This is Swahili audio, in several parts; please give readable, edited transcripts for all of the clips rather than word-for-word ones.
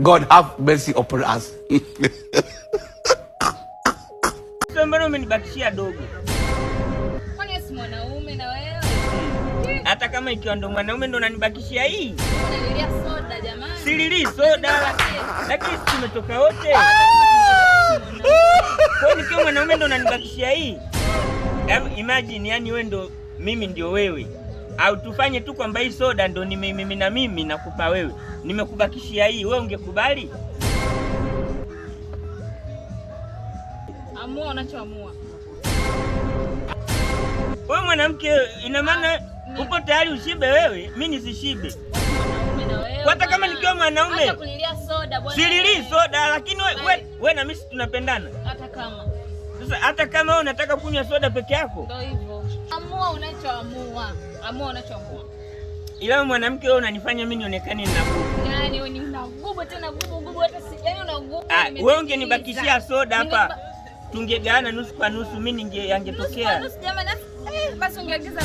God have mercy upon us. Mbona umenibakishia dogo? Kwani si mwanaume na wewe? Hata kama ikiwa ndo mwanaume ndo unanibakishia hii. Unalilia soda jamani. Silili soda lakini tumetoka wote. Kwa nini mwanaume ndo unanibakishia hii? Imagine yani wewe ndo mimi ndio wewe. Au tufanye tu kwamba hii soda ndo mimi na mimi nakupa wewe. Nimekubakishia hii, wewe ungekubali? Amua unachoamua. Wewe mwanamke ina maana upo tayari ushibe wewe, mimi nisishibe. Hata kama nikiwa mwanaume. Hata kulilia soda bwana. Silili soda lakini wewe na mimi tunapendana. Hata kama. Sasa hata kama wewe unataka kunywa soda peke yako. Ndio hivyo. Amua unachoamua. Amua unachoamua. Ila mwanamke wewe unanifanya mimi nionekane nina nguvu. Yaani wewe ni una nguvu tena nguvu hata sijani una nguvu. Wewe ungenibakishia soda hapa. Tungegawana nusu kwa nusu, mimi yangetokea. Nusu jamani, basi ungeagiza.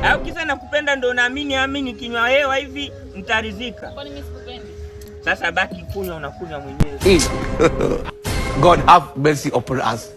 Au kisa nakupenda ndo naamini kinywa hewa hivi nitaridhika. Kwani mimi sikupendi? Sasa baki kunywa unakunywa mwenyewe. God have mercy upon us.